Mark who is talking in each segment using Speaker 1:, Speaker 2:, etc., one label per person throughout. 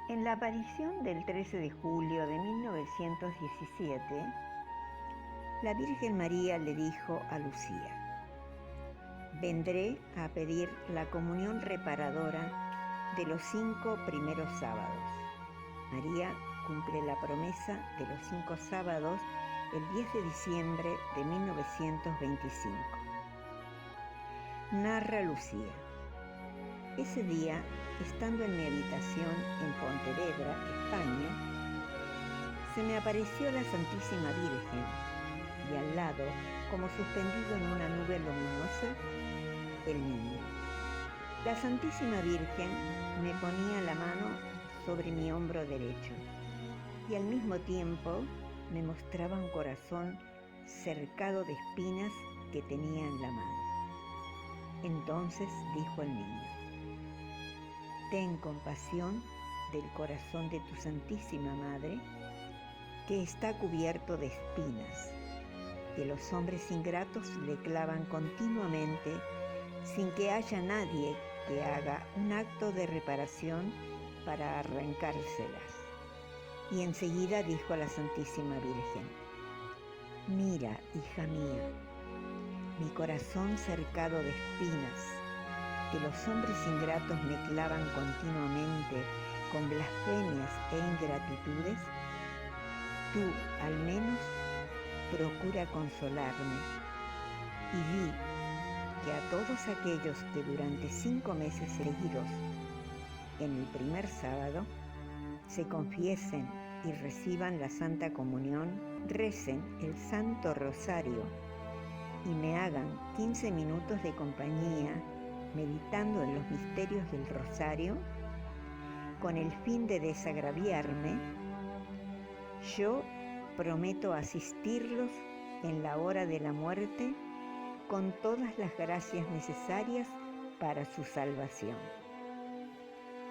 Speaker 1: En la aparición del 13 de julio de 1917, la Virgen María le dijo a Lucía: vendré a pedir la comunión reparadora de los 5 primeros sábados. María cumple la promesa de los 5 sábados el 10 de diciembre de 1925. Narra Lucía: ese día, estando en mi habitación en Pontevedra, España, se me apareció la Santísima Virgen y al lado, como suspendido en una nube luminosa, el niño. La Santísima Virgen me ponía la mano sobre mi hombro derecho y al mismo tiempo me mostraba un corazón cercado de espinas que tenía en la mano. Entonces dijo el niño: ten compasión del corazón de tu Santísima Madre, que está cubierto de espinas, que los hombres ingratos le clavan continuamente sin que haya nadie que haga un acto de reparación para arrancárselas. Y enseguida dijo a la Santísima Virgen: mira, hija mía, mi corazón cercado de espinas, que los hombres ingratos me clavan continuamente con blasfemias e ingratitudes. Tú, al menos, procura consolarme y di que a todos aquellos que durante 5 meses seguidos, en el primer sábado, se confiesen y reciban la Santa Comunión, recen el Santo Rosario y me hagan 15 minutos de compañía meditando en los misterios del Rosario, con el fin de desagraviarme, yo prometo asistirlos en la hora de la muerte con todas las gracias necesarias para su salvación.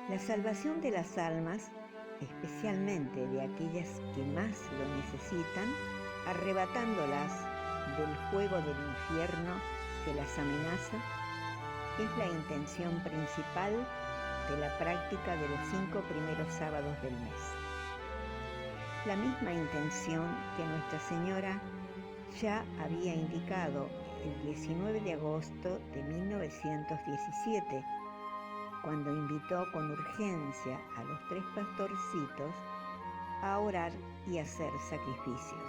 Speaker 1: La salvación de las almas, especialmente de aquellas que más lo necesitan, arrebatándolas del fuego del infierno que las amenaza, es la intención principal de la práctica de los 5 primeros sábados del mes. La misma intención que Nuestra Señora ya había indicado el 19 de agosto de 1917, cuando invitó con urgencia a los 3 pastorcitos a orar y hacer sacrificios.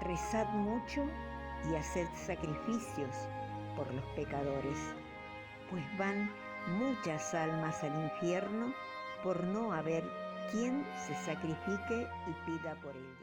Speaker 1: Rezad mucho y haced sacrificios por los pecadores, pues van muchas almas al infierno por no haber quien se sacrifique y pida por ellas.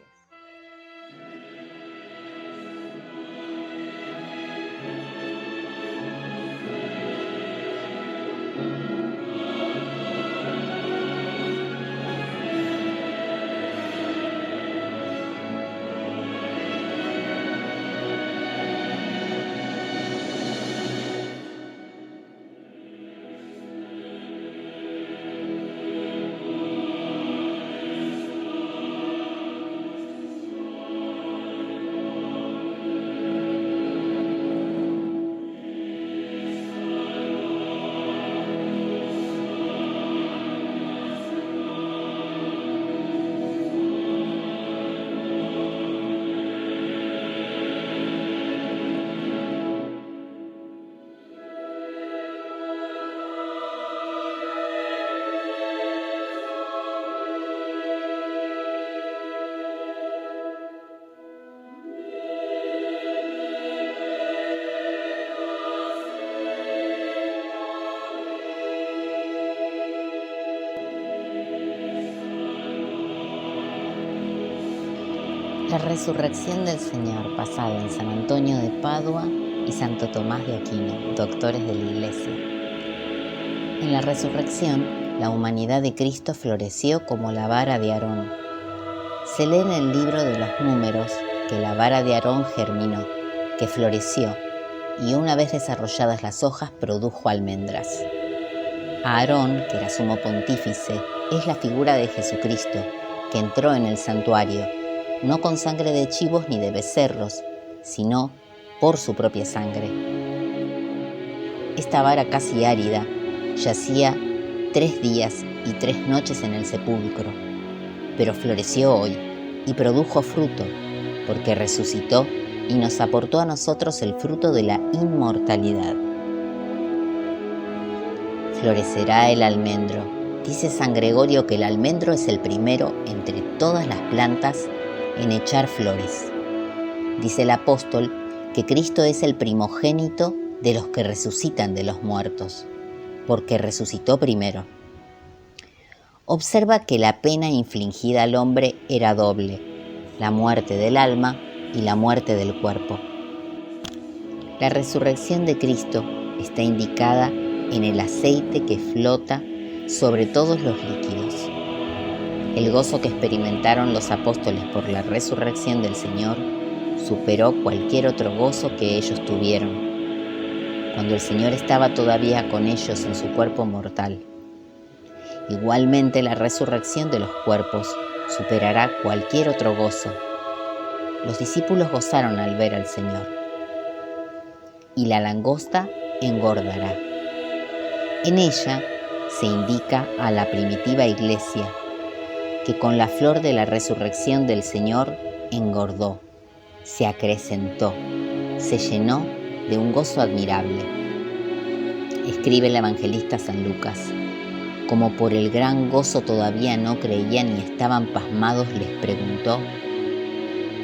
Speaker 2: La resurrección del Señor, pasada en San Antonio de Padua y Santo Tomás de Aquino, doctores de la Iglesia. En la resurrección, la humanidad de Cristo floreció como la vara de Aarón. Se lee en el libro de los Números que la vara de Aarón germinó, que floreció, y una vez desarrolladas las hojas produjo almendras. Aarón, que era sumo pontífice, es la figura de Jesucristo, que entró en el santuario, no con sangre de chivos ni de becerros, sino por su propia sangre. Esta vara casi árida yacía 3 días y 3 noches en el sepulcro, pero floreció hoy y produjo fruto, porque resucitó y nos aportó a nosotros el fruto de la inmortalidad. Florecerá el almendro. Dice San Gregorio que el almendro es el primero entre todas las plantas en echar flores. Dice el apóstol que Cristo es el primogénito de los que resucitan de los muertos, porque resucitó primero. Observa que la pena infligida al hombre era doble, la muerte del alma y la muerte del cuerpo. La resurrección de Cristo está indicada en el aceite que flota sobre todos los líquidos. El gozo que experimentaron los apóstoles por la resurrección del Señor superó cualquier otro gozo que ellos tuvieron, cuando el Señor estaba todavía con ellos en su cuerpo mortal. Igualmente, la resurrección de los cuerpos superará cualquier otro gozo. Los discípulos gozaron al ver al Señor. Y la langosta engordará. En ella se indica a la primitiva iglesia, que con la flor de la resurrección del Señor engordó, se acrecentó, se llenó de un gozo admirable. Escribe el evangelista San Lucas: como por el gran gozo todavía no creían y estaban pasmados, les preguntó: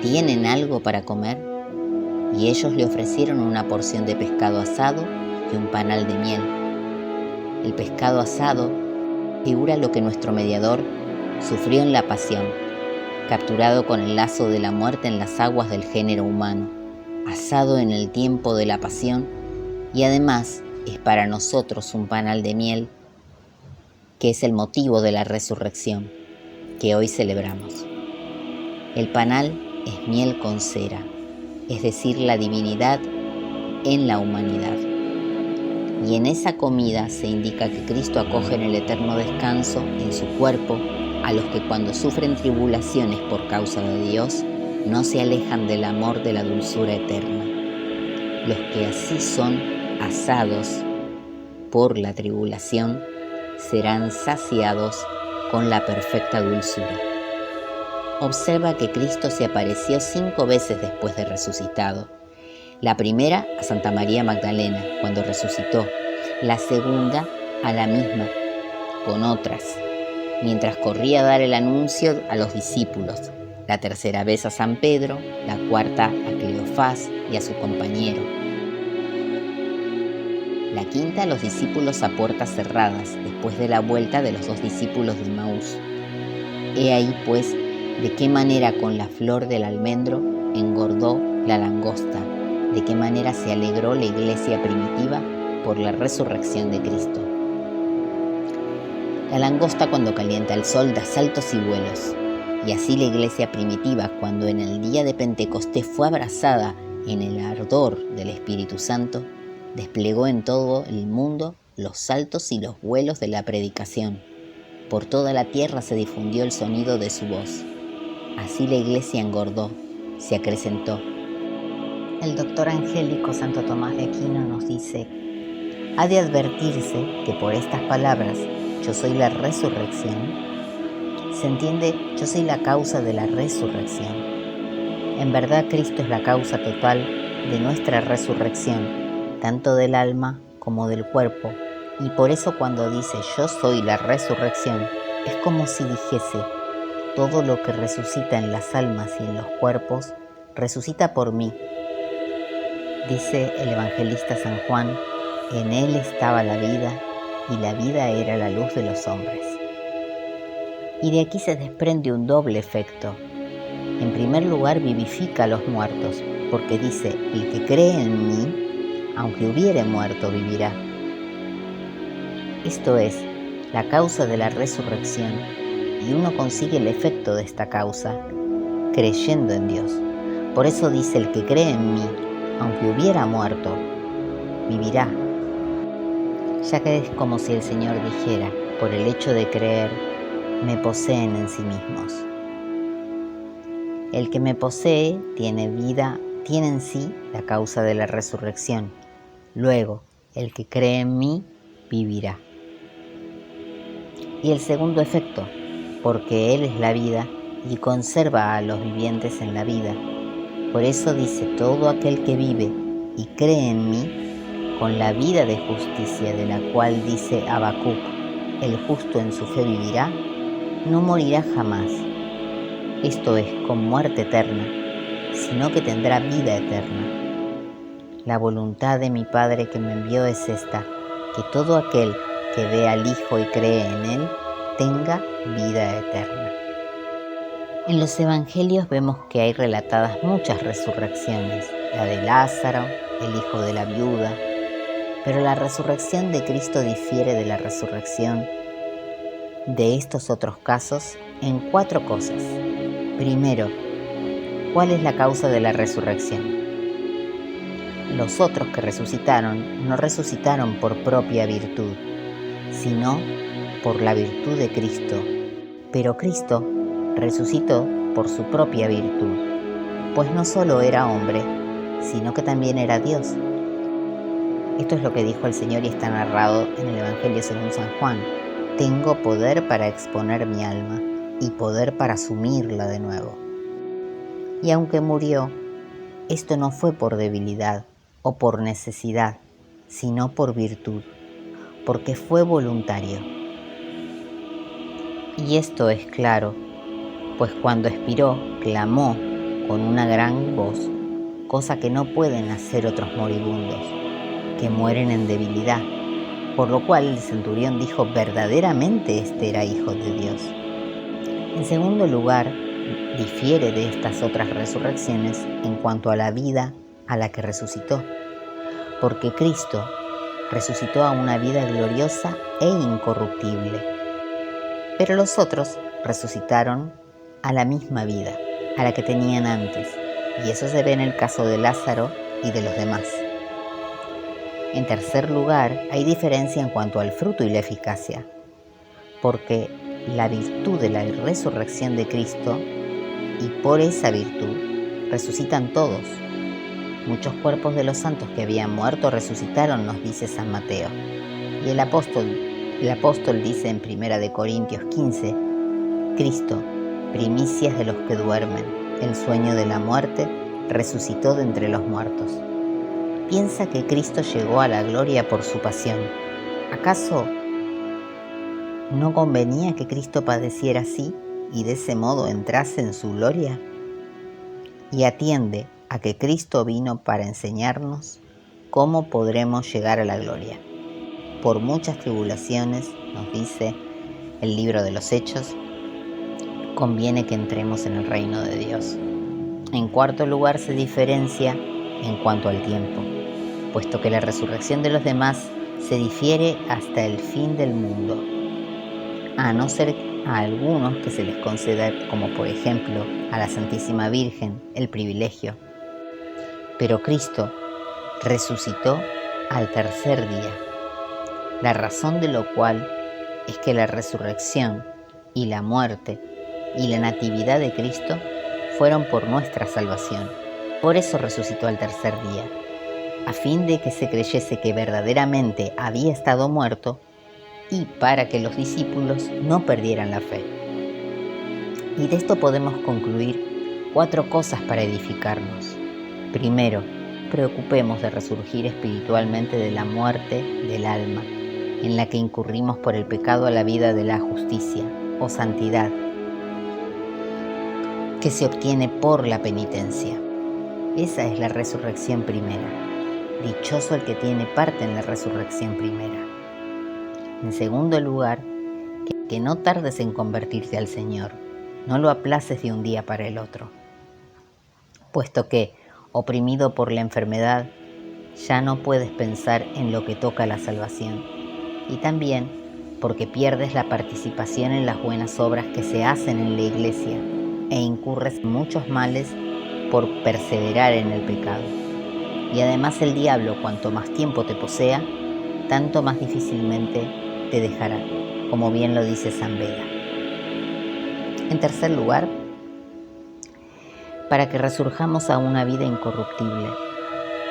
Speaker 2: ¿tienen algo para comer? Y ellos le ofrecieron una porción de pescado asado y un panal de miel. El pescado asado figura lo que nuestro mediador sufrió en la pasión, capturado con el lazo de la muerte en las aguas del género humano, asado en el tiempo de la pasión, y además es para nosotros un panal de miel, que es el motivo de la resurrección que hoy celebramos. El panal es miel con cera, es decir, la divinidad en la humanidad. Y en esa comida se indica que Cristo acoge en el eterno descanso en su cuerpo a los que cuando sufren tribulaciones por causa de Dios no se alejan del amor de la dulzura eterna. Los que así son asados por la tribulación serán saciados con la perfecta dulzura. Observa que Cristo se apareció 5 veces después de resucitado. La primera a Santa María Magdalena, cuando resucitó. La segunda a la misma, con otras, mientras corría a dar el anuncio a los discípulos. La tercera vez a San Pedro, la cuarta a Cleofás y a su compañero. La quinta a los discípulos a puertas cerradas, después de la vuelta de los 2 discípulos de Emaús. He ahí, pues, de qué manera con la flor del almendro engordó la langosta, de qué manera se alegró la iglesia primitiva por la resurrección de Cristo. La langosta, cuando calienta el sol, da saltos y vuelos, y así la iglesia primitiva, cuando en el día de Pentecostés fue abrazada en el ardor del Espíritu Santo, desplegó en todo el mundo los saltos y los vuelos de la predicación. Por toda la tierra se difundió el sonido de su voz. Así la iglesia engordó, se acrecentó. El doctor angélico Santo Tomás de Aquino nos dice: ha de advertirse que por estas palabras, yo soy la resurrección, se entiende, yo soy la causa de la resurrección. En verdad, Cristo es la causa total de nuestra resurrección, tanto del alma como del cuerpo, y por eso cuando dice yo soy la resurrección, es como si dijese: todo lo que resucita en las almas y en los cuerpos, resucita por mí. Dice el evangelista San Juan: en él estaba la vida, y la vida era la luz de los hombres. Y de aquí se desprende un doble efecto. En primer lugar, vivifica a los muertos, porque dice: el que cree en mí, aunque hubiere muerto, vivirá. Esto es la causa de la resurrección, y uno consigue el efecto de esta causa, creyendo en Dios. Por eso dice: el que cree en mí, aunque hubiera muerto, vivirá. Ya que es como si el Señor dijera: por el hecho de creer, me poseen en sí mismos. El que me posee tiene vida, tiene en sí la causa de la resurrección. Luego, el que cree en mí, vivirá. Y el segundo efecto, porque Él es la vida y conserva a los vivientes en la vida. Por eso dice: todo aquel que vive y cree en mí, con la vida de justicia de la cual dice Habacuc: el justo en su fe vivirá, no morirá jamás. Esto es, con muerte eterna, sino que tendrá vida eterna. La voluntad de mi Padre que me envió es esta: que todo aquel que ve al Hijo y cree en Él, tenga vida eterna. En los evangelios vemos que hay relatadas muchas resurrecciones, la de Lázaro, el hijo de la viuda, pero la resurrección de Cristo difiere de la resurrección de estos otros casos en 4 cosas. Primero, ¿cuál es la causa de la resurrección? Los otros que resucitaron no resucitaron por propia virtud, sino por la virtud de Cristo. Pero Cristo resucitó por su propia virtud, pues no solo era hombre, sino que también era Dios. Esto es lo que dijo el Señor y está narrado en el Evangelio según San Juan: tengo poder para exponer mi alma y poder para asumirla de nuevo. Y aunque murió, esto no fue por debilidad o por necesidad, sino por virtud, porque fue voluntario. Y esto es claro, pues cuando expiró, clamó con una gran voz, cosa que no pueden hacer otros moribundos, que mueren en debilidad, por lo cual el centurión dijo: verdaderamente este era Hijo de Dios. En segundo lugar, difiere de estas otras resurrecciones en cuanto a la vida a la que resucitó, porque Cristo resucitó a una vida gloriosa e incorruptible, pero los otros resucitaron a la misma vida, a la que tenían antes, y eso se ve en el caso de Lázaro y de los demás. En tercer lugar, hay diferencia en cuanto al fruto y la eficacia, porque la virtud de la resurrección de Cristo, y por esa virtud resucitan todos. Muchos cuerpos de los santos que habían muerto resucitaron, nos dice San Mateo. Y el apóstol dice en 1 Corintios 15, Cristo, primicias de los que duermen, el sueño de la muerte, resucitó de entre los muertos. Piensa que Cristo llegó a la gloria por su pasión. ¿Acaso no convenía que Cristo padeciera así y de ese modo entrase en su gloria? Y atiende a que Cristo vino para enseñarnos cómo podremos llegar a la gloria. Por muchas tribulaciones, nos dice el libro de los Hechos, conviene que entremos en el reino de Dios. En cuarto lugar, se diferencia en cuanto al tiempo, puesto que la resurrección de los demás se difiere hasta el fin del mundo, a no ser a algunos que se les conceda, como por ejemplo a la Santísima Virgen, el privilegio. Pero Cristo resucitó al tercer día, la razón de lo cual es que la resurrección y la muerte y la natividad de Cristo fueron por nuestra salvación. Por eso resucitó al tercer día, a fin de que se creyese que verdaderamente había estado muerto y para que los discípulos no perdieran la fe. Y de esto podemos concluir 4 cosas para edificarnos. Primero, preocupemos de resurgir espiritualmente de la muerte del alma, en la que incurrimos por el pecado a la vida de la justicia o santidad, que se obtiene por la penitencia. Esa es la resurrección primera. Dichoso el que tiene parte en la resurrección primera. En segundo lugar, que no tardes en convertirte al Señor, no lo aplaces de un día para el otro, puesto que, oprimido por la enfermedad, ya no puedes pensar en lo que toca la salvación, y también porque pierdes la participación en las buenas obras que se hacen en la iglesia e incurres muchos males por perseverar en el pecado. Y además el diablo, cuanto más tiempo te posea, tanto más difícilmente te dejará, como bien lo dice San Beda. En tercer lugar, para que resurjamos a una vida incorruptible,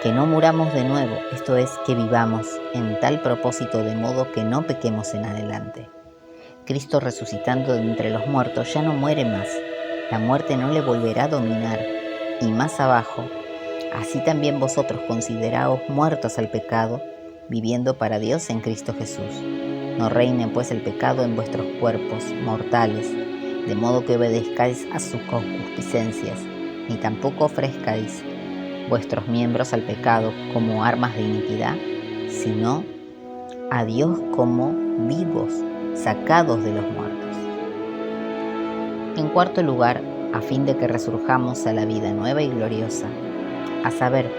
Speaker 2: que no muramos de nuevo, esto es, que vivamos en tal propósito de modo que no pequemos en adelante. Cristo resucitando de entre los muertos ya no muere más. La muerte no le volverá a dominar. Y más abajo, así también vosotros consideraos muertos al pecado, viviendo para Dios en Cristo Jesús. No reine pues el pecado en vuestros cuerpos mortales, de modo que obedezcáis a sus concupiscencias, ni tampoco ofrezcáis vuestros miembros al pecado como armas de iniquidad, sino a Dios como vivos, sacados de los muertos. En cuarto lugar, a fin de que resurjamos a la vida nueva y gloriosa, a saber,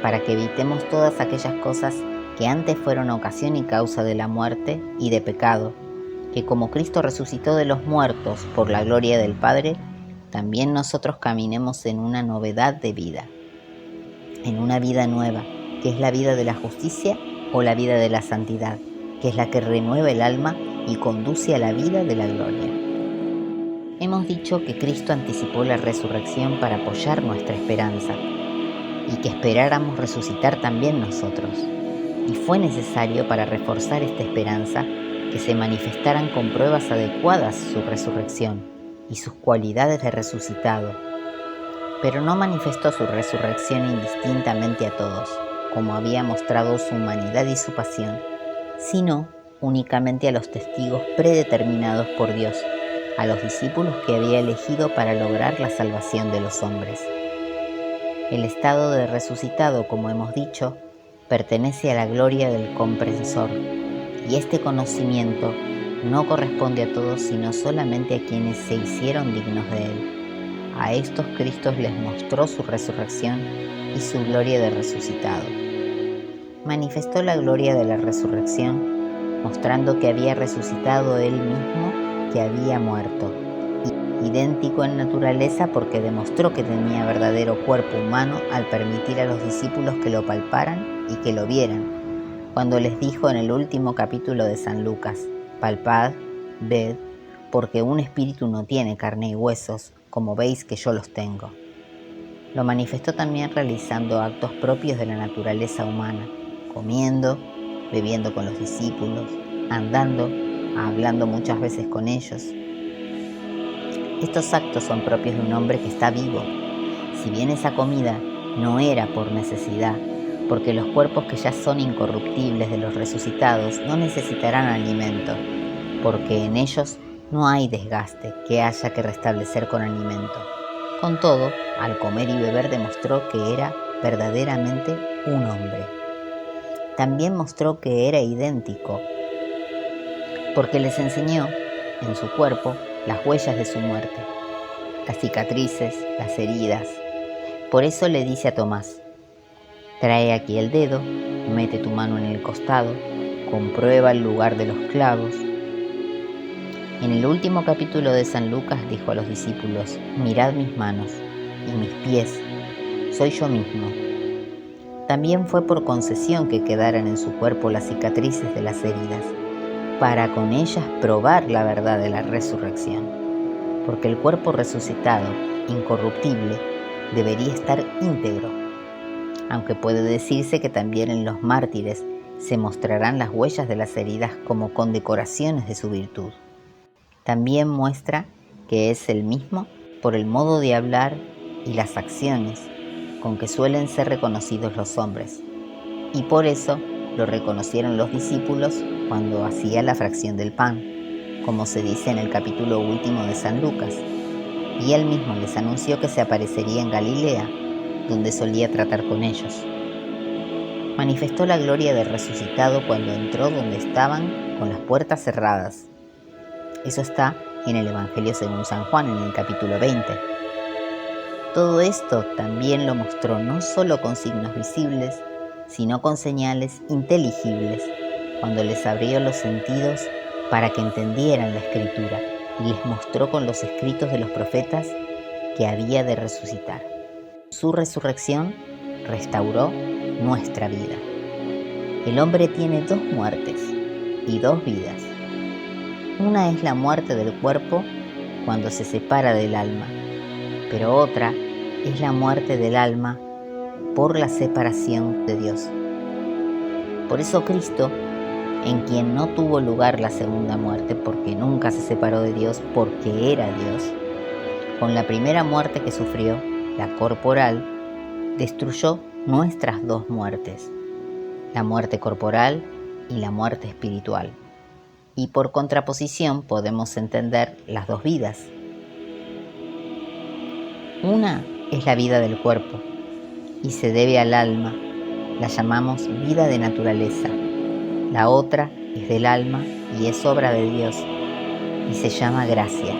Speaker 2: para que evitemos todas aquellas cosas que antes fueron ocasión y causa de la muerte y de pecado, que como Cristo resucitó de los muertos por la gloria del Padre, también nosotros caminemos en una novedad de vida, en una vida nueva, que es la vida de la justicia o la vida de la santidad, que es la que renueva el alma y conduce a la vida de la gloria. Hemos dicho que Cristo anticipó la resurrección para apoyar nuestra esperanza y que esperáramos resucitar también nosotros. Y fue necesario para reforzar esta esperanza que se manifestaran con pruebas adecuadas su resurrección y sus cualidades de resucitado. Pero no manifestó su resurrección indistintamente a todos, como había mostrado su humanidad y su pasión, sino únicamente a los testigos predeterminados por Dios, a los discípulos que había elegido para lograr la salvación de los hombres. El estado de resucitado, como hemos dicho, pertenece a la gloria del comprensor, y este conocimiento no corresponde a todos, sino solamente a quienes se hicieron dignos de él. A estos Cristo les mostró su resurrección y su gloria de resucitado. Manifestó la gloria de la resurrección, mostrando que había resucitado él mismo que había muerto, idéntico en naturaleza porque demostró que tenía verdadero cuerpo humano al permitir a los discípulos que lo palparan y que lo vieran, cuando les dijo en el último capítulo de San Lucas: palpad, ved, porque un espíritu no tiene carne y huesos, como veis que yo los tengo. Lo manifestó también realizando actos propios de la naturaleza humana, comiendo, bebiendo con los discípulos, andando, hablando muchas veces con ellos. Estos actos son propios de un hombre que está vivo. Si bien esa comida no era por necesidad, porque los cuerpos que ya son incorruptibles de los resucitados no necesitarán alimento, porque en ellos no hay desgaste que haya que restablecer con alimento. Con todo, al comer y beber demostró que era verdaderamente un hombre. También mostró que era idéntico, porque les enseñó en su cuerpo las huellas de su muerte, las cicatrices, las heridas. Por eso le dice a Tomás: trae aquí el dedo, mete tu mano en el costado, comprueba el lugar de los clavos. En el último capítulo de San Lucas dijo a los discípulos: mirad mis manos y mis pies, soy yo mismo. También fue por concesión que quedaran en su cuerpo las cicatrices de las heridas, para con ellas probar la verdad de la resurrección, porque el cuerpo resucitado, incorruptible, debería estar íntegro, aunque puede decirse que también en los mártires se mostrarán las huellas de las heridas como condecoraciones de su virtud. También muestra que es el mismo por el modo de hablar y las acciones con que suelen ser reconocidos los hombres, y por eso lo reconocieron los discípulos cuando hacía la fracción del pan, como se dice en el capítulo último de San Lucas, y él mismo les anunció que se aparecería en Galilea, donde solía tratar con ellos. Manifestó la gloria del resucitado cuando entró donde estaban con las puertas cerradas. Eso está en el Evangelio según San Juan, en el capítulo 20. Todo esto también lo mostró no solo con signos visibles, sino con señales inteligibles, cuando les abrió los sentidos para que entendieran la Escritura y les mostró con los escritos de los profetas que había de resucitar. Su resurrección restauró nuestra vida. El hombre tiene dos muertes y dos vidas. Una es la muerte del cuerpo cuando se separa del alma, pero otra es la muerte del alma por la separación de Dios. Por eso Cristo, en quien no tuvo lugar la segunda muerte, porque nunca se separó de Dios, porque era Dios, con la primera muerte que sufrió, la corporal, destruyó nuestras dos muertes, la muerte corporal y la muerte espiritual. Y por contraposición podemos entender las dos vidas. Una es la vida del cuerpo y se debe al alma, la llamamos vida de naturaleza. La otra es del alma y es obra de Dios y se llama gracia.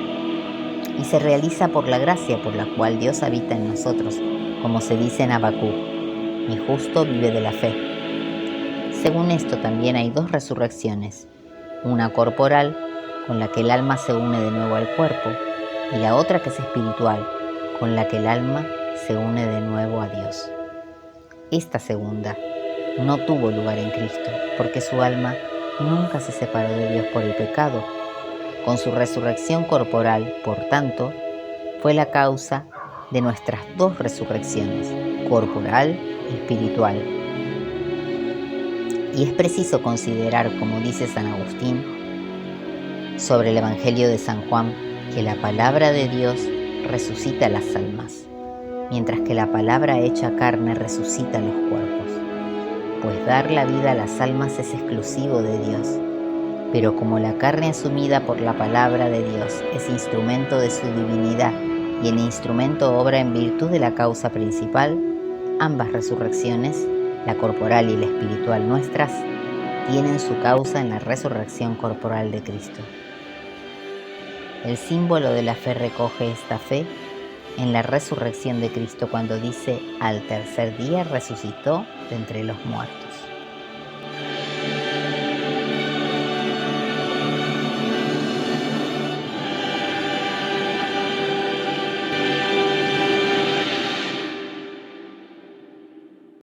Speaker 2: Y se realiza por la gracia por la cual Dios habita en nosotros, como se dice en Habacuc: mi justo vive de la fe. Según esto también hay dos resurrecciones, una corporal, con la que el alma se une de nuevo al cuerpo, y la otra que es espiritual, con la que el alma se une de nuevo a Dios. Esta segunda no tuvo lugar en Cristo, porque su alma nunca se separó de Dios por el pecado. Con su resurrección corporal, por tanto, fue la causa de nuestras dos resurrecciones, corporal y espiritual. Y es preciso considerar, como dice San Agustín sobre el Evangelio de San Juan, que la palabra de Dios resucita las almas, mientras que la palabra hecha carne resucita los cuerpos. Pues dar la vida a las almas es exclusivo de Dios, pero como la carne asumida por la palabra de Dios es instrumento de su divinidad y el instrumento obra en virtud de la causa principal, ambas resurrecciones, la corporal y la espiritual nuestras, tienen su causa en la resurrección corporal de Cristo. El símbolo de la fe recoge esta fe en la resurrección de Cristo cuando dice: al tercer día resucitó de entre los muertos.